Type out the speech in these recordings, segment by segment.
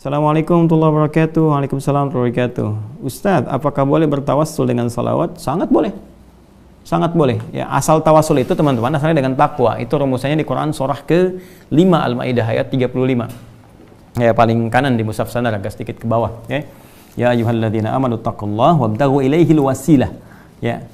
Assalamualaikum warahmatullahi wabarakatuh. Waalaikumsalam warahmatullahi wabarakatuh. Ustadz, apakah boleh bertawassul dengan salawat? Sangat boleh. Sangat boleh. Ya, asal tawassul itu teman-teman asalnya dengan takwa. Itu rumusannya di Quran surah ke-5 Al-Maidah ayat 35. Ya, paling kanan di mushaf sana agak sedikit ke bawah, ya. Ya ayyuhalladzina amanu taqullaha wabtaghu ilaihil wasilah. Ya.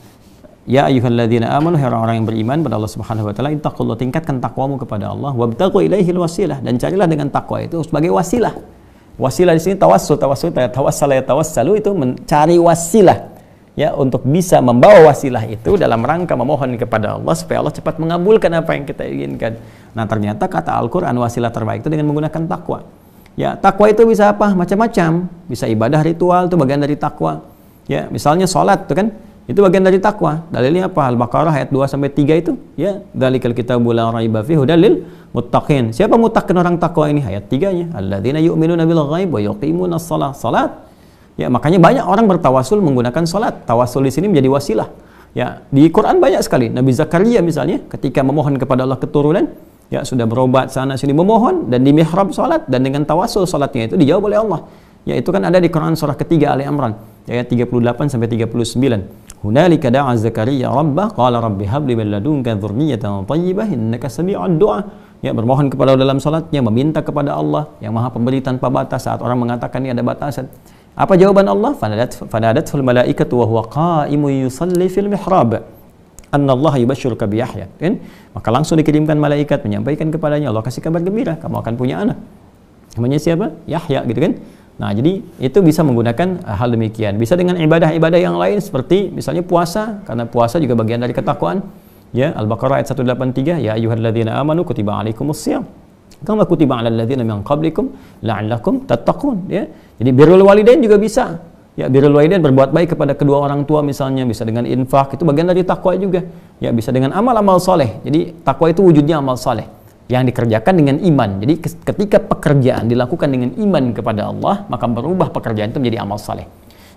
Ya ayyuhalladzina amanu, hai orang-orang yang beriman pada Allah Subhanahu wa taala, ittaqullaha, tingkatkan takwamu kepada Allah, wabtaghu ilaihil wasilah, dan carilah dengan takwa itu sebagai wasilah. Wasilah di sini tawassul tawassalu itu mencari wasilah, ya, untuk bisa membawa wasilah itu dalam rangka memohon kepada Allah supaya Allah cepat mengabulkan apa yang kita inginkan. Nah, ternyata kata Al-Qur'an wasilah terbaik itu dengan menggunakan takwa. Ya, takwa itu bisa apa? Macam-macam. Bisa ibadah ritual, itu bagian dari takwa. Ya, misalnya sholat itu kan, itu bagian dari takwa. Dalilnya apa? Al-Baqarah ayat 2 sampai 3 itu, ya, dzalikal kitabul la raiba fihi hudal lil muttaqin. Siapa muttaqin orang takwa ini? Ayat 3-nya, alladzina yu'minuna bil ghaib wa yuqimunas shalah. Salat. Ya, makanya banyak orang bertawasul menggunakan salat. Tawasul di sini menjadi wasilah. Ya, di Quran banyak sekali. Nabi Zakaria misalnya ketika memohon kepada Allah keturunan, ya, sudah berobat sana sini memohon dan di mihrab salat, dan dengan tawasul salatnya itu dijawab oleh Allah. Ya, itu kan ada di Quran surah ketiga Ali Imran ayat 38 sampai 39. Hunalika da'a Zakaria rabbah qala rabbi habli min ladunka dzurriyyatan thayyibah innaka sami'ud du'a. Ya, bermohon kepada Allah dalam salatnya, meminta kepada Allah yang Maha Pemberi tanpa batas saat orang mengatakan ini ada batasan. Apa jawaban Allah? Fanadatul malaikatu wa huwa qa'imun yusalli fil mihrab. Annallaha yubashshiruka bi Yahya. Kan? Maka langsung dikirimkan malaikat menyampaikan kepadanya, Allah kasih kabar gembira, kamu akan punya anak. Namanya siapa? Yahya, gitu kan? Nah, jadi itu bisa menggunakan hal demikian. Bisa dengan ibadah-ibadah yang lain seperti misalnya puasa, karena puasa juga bagian dari ketakwaan. Ya, Al-Baqarah ayat 183, ya ayyuhalladzina amanu kutiba alaikumusshiyam kama kutiba alal ladzina min qablikum la'allakum tattaqun, ya. Jadi birrul walidain juga bisa. Ya, birrul walidain, berbuat baik kepada kedua orang tua misalnya, bisa dengan infak, itu bagian dari takwa juga. Ya, bisa dengan amal-amal soleh. Jadi takwa itu wujudnya amal soleh yang dikerjakan dengan iman. Jadi ketika pekerjaan dilakukan dengan iman kepada Allah, maka berubah pekerjaan itu menjadi amal saleh.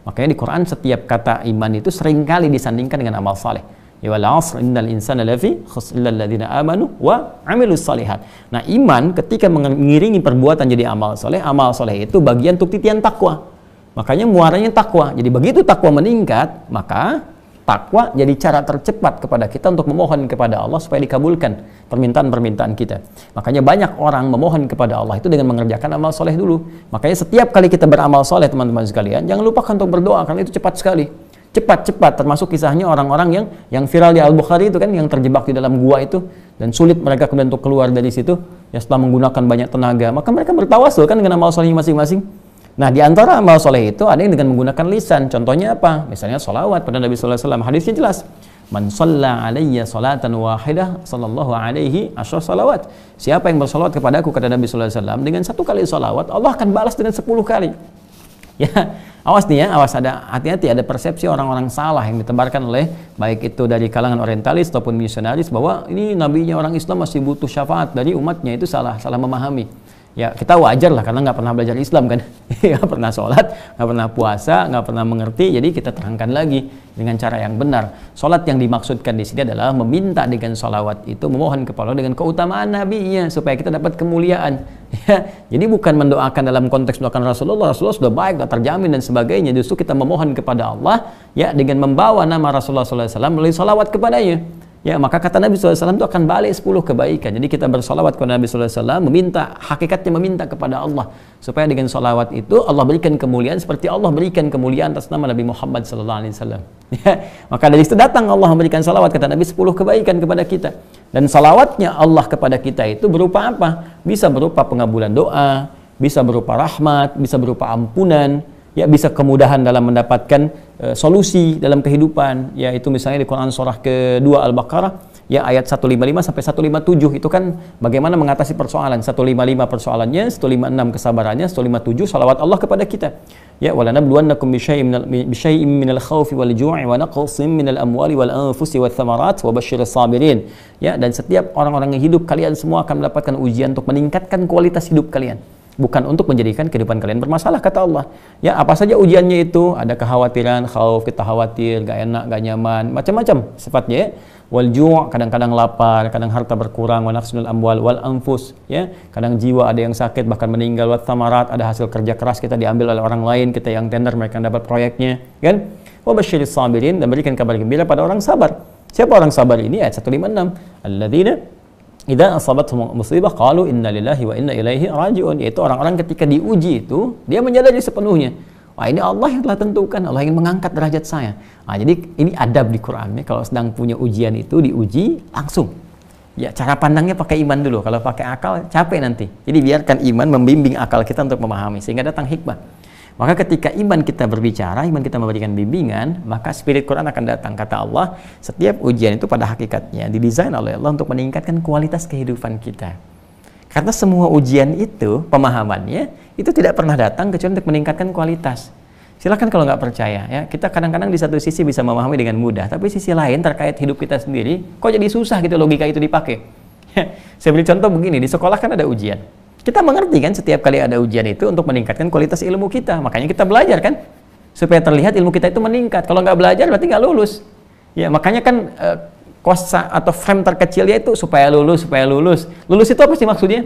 Makanya di Quran setiap kata iman itu seringkali disandingkan dengan amal saleh. Ya wal 'asr innal insana lafi khusr illal ladzina amanu wa 'amilus shalihat. Nah, iman ketika mengiringi perbuatan jadi amal saleh itu bagian untuk titian takwa. Makanya muaranya takwa. Jadi begitu takwa meningkat, maka takwa jadi cara tercepat kepada kita untuk memohon kepada Allah supaya dikabulkan permintaan-permintaan kita. Makanya banyak orang memohon kepada Allah itu dengan mengerjakan amal soleh dulu. Makanya setiap kali kita beramal soleh, teman-teman sekalian, jangan lupakan untuk berdoa, karena itu cepat sekali. Cepat-cepat, termasuk kisahnya orang-orang yang viral di Al-Bukhari itu kan, yang terjebak di dalam gua itu, dan sulit mereka kemudian untuk keluar dari situ, ya, setelah menggunakan banyak tenaga. Maka mereka bertawasul kan dengan amal soleh masing-masing. Nah, di antara amal soleh itu ada yang dengan menggunakan lisan. Contohnya apa? Misalnya sholawat pada Nabi sallallahu alaihi wasallam. Hadisnya jelas. Man shalla alayya salatan wahidah sallallahu alaihi asyra salawat. Siapa yang bersolawat kepadaku, kata Nabi sallallahu alaihi wasallam, dengan satu kali solawat, Allah akan balas dengan 10 kali. Ya, awas nih ya, awas, ada hati-hati, ada persepsi orang-orang salah yang ditebarkan oleh baik itu dari kalangan orientalis ataupun misionaris bahwa ini nabinya orang Islam masih butuh syafaat dari umatnya. Itu salah memahami. Ya, kita wajar lah karena nggak pernah belajar Islam kan, nggak pernah sholat, nggak pernah puasa, nggak pernah mengerti. Jadi kita terangkan lagi dengan cara yang benar. Sholat yang dimaksudkan di sini adalah meminta dengan sholawat itu, memohon kepada Allah dengan keutamaan nabinya supaya kita dapat kemuliaan. Ya, jadi bukan mendoakan dalam konteks mendoakan Rasulullah sudah baik, sudah terjamin dan sebagainya. Justru kita memohon kepada Allah, ya, dengan membawa nama Rasulullah SAW melalui sholawat kepadanya. Ya, maka kata Nabi SAW itu akan balik 10 kebaikan. Jadi kita bersolawat kepada Nabi SAW, meminta, hakikatnya meminta kepada Allah supaya dengan solawat itu Allah berikan kemuliaan seperti Allah berikan kemuliaan atas nama Nabi Muhammad SAW. Ya, maka dari situ datang Allah memberikan solawat, kata Nabi, 10 kebaikan kepada kita. Dan solawatnya Allah kepada kita itu berupa apa? Bisa berupa pengabulan doa, bisa berupa rahmat, bisa berupa ampunan, ya, bisa kemudahan dalam mendapatkan solusi dalam kehidupan. Ya, itu misalnya di Quran surah ke-2 Al-Baqarah, ya, ayat 155 sampai 157 itu kan bagaimana mengatasi persoalan. 155 persoalannya, 156 kesabarannya, 157 salawat Allah kepada kita. Ya, walanabluwannakum bisyai'in minal khaufi wal ju'i wa naqsin minal amwali wal anfusi wath thamarat wa basyiris sabirin. Ya, dan setiap orang-orang yang hidup, kalian semua akan mendapatkan ujian untuk meningkatkan kualitas hidup kalian. bukan untuk menjadikan kehidupan kalian bermasalah, kata Allah. Ya, apa saja ujiannya itu, ada kekhawatiran, khauf, kita khawatir, gak enak, gak nyaman, macam-macam sifatnya ya. Wal ju', kadang-kadang lapar, kadang harta berkurang, wa naqsunul amwal wal anfus, ya. Kadang jiwa ada yang sakit bahkan meninggal, wa thamarat, ada hasil kerja keras kita diambil oleh orang lain, kita yang tender, mereka yang dapat proyeknya, kan? Wa basyiris sabirin, dan berikan kabar gembira pada orang sabar. Siapa orang sabar ini? Ayat 156. Alladzina idza asabathum musibah qalu inna lillahi wa inna ilaihi raji'un, yaitu orang-orang ketika diuji itu dia menyadari sepenuhnya, wah ini Allah yang telah tentukan, Allah ingin mengangkat derajat saya. Nah, jadi ini adab di Quran ya, kalau sedang punya ujian itu diuji langsung. Ya, cara pandangnya pakai iman dulu, kalau pakai akal capek nanti. Jadi biarkan iman membimbing akal kita untuk memahami sehingga datang hikmah. Maka ketika iman kita berbicara, iman kita memberikan bimbingan, maka spirit Quran akan datang. Kata Allah, setiap ujian itu pada hakikatnya didesain oleh Allah untuk meningkatkan kualitas kehidupan kita. Karena semua ujian itu, pemahamannya, itu tidak pernah datang kecuali untuk meningkatkan kualitas. Silahkan kalau nggak percaya, ya, kita kadang-kadang di satu sisi bisa memahami dengan mudah, tapi sisi lain terkait hidup kita sendiri, kok jadi susah gitu logika itu dipakai. Saya beri contoh begini, di sekolah kan ada ujian. Kita mengerti kan setiap kali ada ujian itu untuk meningkatkan kualitas ilmu kita. Makanya kita belajar kan, supaya terlihat ilmu kita itu meningkat. Kalau nggak belajar berarti nggak lulus. Ya, makanya kan kosa atau frame terkecilnya itu supaya lulus, supaya lulus. Lulus itu apa sih maksudnya?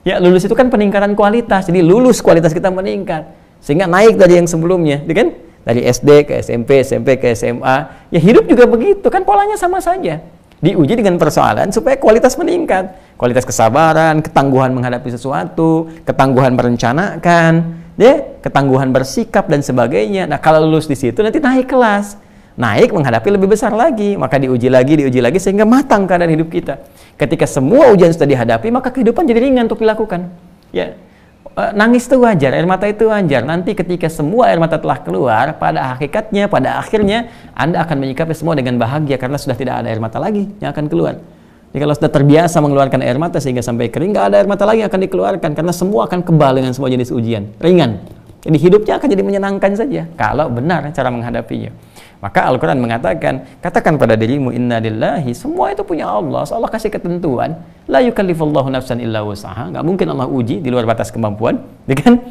Ya, lulus itu kan peningkatan kualitas. Jadi lulus kualitas kita meningkat. Sehingga naik dari yang sebelumnya, kan? Dari SD ke SMP, SMP ke SMA. Ya hidup juga begitu, kan polanya sama saja. Diuji dengan persoalan supaya kualitas meningkat. Kualitas kesabaran, ketangguhan menghadapi sesuatu, ketangguhan merencanakan, ya, ketangguhan bersikap dan sebagainya. Nah, kalau lulus di situ nanti naik kelas. Naik menghadapi lebih besar lagi, maka diuji lagi sehingga matang keadaan hidup kita. Ketika semua ujian sudah dihadapi, maka kehidupan jadi ringan untuk dilakukan. Ya. Nangis itu wajar, air mata itu wajar. Nanti ketika semua air mata telah keluar, pada hakikatnya, pada akhirnya Anda akan menyikapi semua dengan bahagia karena sudah tidak ada air mata lagi yang akan keluar. Jadi kalau sudah terbiasa mengeluarkan air mata sehingga sampai kering, nggak ada air mata lagi yang akan dikeluarkan karena semua akan kebal dengan semua jenis ujian, ringan. Jadi hidupnya akan jadi menyenangkan saja kalau benar cara menghadapinya. Maka Al-Quran mengatakan, katakan pada dirimu, inna lillahi, semua itu punya Allah. Allah kasih ketentuan, la yukallifullahu nafsan illa wus'aha, nggak mungkin Allah uji di luar batas kemampuan, kan?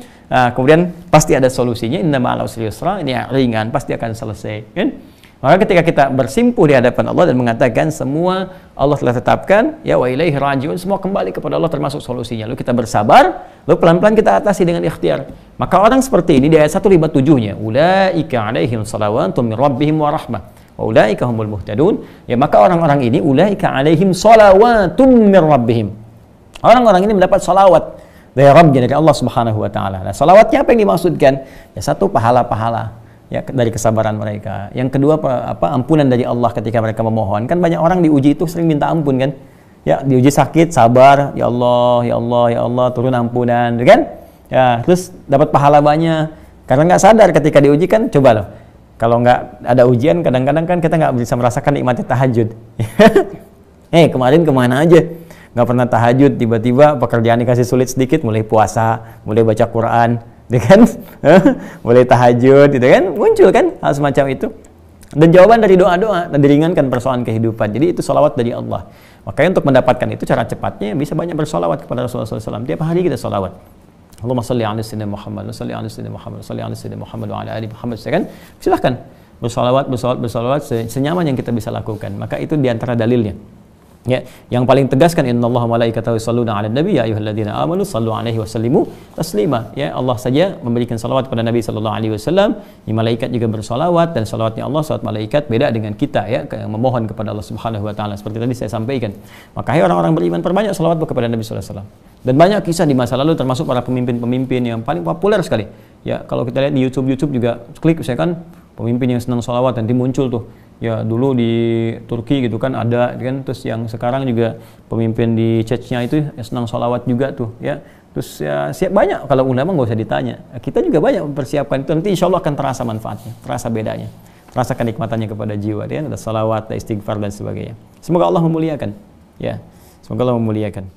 Kemudian pasti ada solusinya, inna ma'al usri yusra, ini ringan, pasti akan selesai, kan? Maka ketika kita bersimpuh di hadapan Allah dan mengatakan semua Allah telah tetapkan, ya wa ilaihi raji'un, semua kembali kepada Allah termasuk solusinya. Lalu kita bersabar, lalu pelan-pelan kita atasi dengan ikhtiar. Maka orang seperti ini di ayat 157-nya, ulaika alaihim salawatun min rabbihim wa rahmah wa ulaika humul muhtadun. Ya, maka orang-orang ini ulaika alaihim salawatun min rabbihim. Orang-orang ini mendapat salawat dari Rabbnya, dari Allah Subhanahu wa taala. Nah, salawatnya apa yang dimaksudkan? Ya, satu, pahala-pahala ya dari kesabaran mereka. Yang kedua ampunan dari Allah ketika mereka memohon. Kan banyak orang diuji itu sering minta ampun kan. Ya, diuji sakit, sabar, ya Allah, ya Allah, ya Allah, turun ampunan, kan? Ya, terus dapat pahala banyak. Karena nggak sadar ketika diuji kan, coba loh. Kalau nggak ada ujian, kadang-kadang kan kita nggak bisa merasakan nikmatnya tahajud. Kemarin kemana aja? Nggak pernah tahajud, tiba-tiba pekerjaan dikasih sulit sedikit, mulai puasa, mulai baca Quran, kan? Mulai tahajud, gitu kan? Muncul kan hal semacam itu. Dan jawaban dari doa-doa dan diringankan persoalan kehidupan. Jadi itu salawat dari Allah. Makanya untuk mendapatkan itu cara cepatnya bisa banyak bersolawat kepada Rasulullah SAW. Tiap hari kita solawat. Allahumma salli ala sayyidina Muhammad, salli ala sayyidina Muhammad, salli ala sayyidina Muhammad wa ala ali Muhammad. Kan? Silahkan bersolawat senyaman yang kita bisa lakukan. Maka itu diantara dalilnya. Ya, yang paling tegaskan innallaha malaikatahu yusholluna 'alan nabi ya ayyuhalladzina amanu shallu 'alaihi wa sallimu taslima. Ya, Allah saja memberikan salawat kepada Nabi sallallahu alaihi wasallam. Malaikat juga bersolawat, dan salawatnya Allah, salawat malaikat beda dengan kita ya, yang memohon kepada Allah Subhanahu wa taala seperti tadi saya sampaikan. Maka hai orang-orang beriman, perbanyak salawat kepada Nabi sallallahu alaihi wasallam. Dan banyak kisah di masa lalu termasuk para pemimpin-pemimpin yang paling populer sekali. Ya, kalau kita lihat di YouTube juga klik misalkan pemimpin yang senang salawat, nanti muncul tuh. Ya, dulu di Turki gitu kan ada kan, terus yang sekarang juga pemimpin di Chechnya itu ya, senang sholawat juga tuh ya. Terus ya siap banyak, kalau ulama nggak usah ditanya. Kita juga banyak mempersiapkan itu, nanti insya Allah akan terasa manfaatnya, terasa bedanya, terasa kenikmatannya kepada jiwa. Ya, ada sholawat, ada istighfar dan sebagainya. Semoga Allah memuliakan. Ya, semoga Allah memuliakan.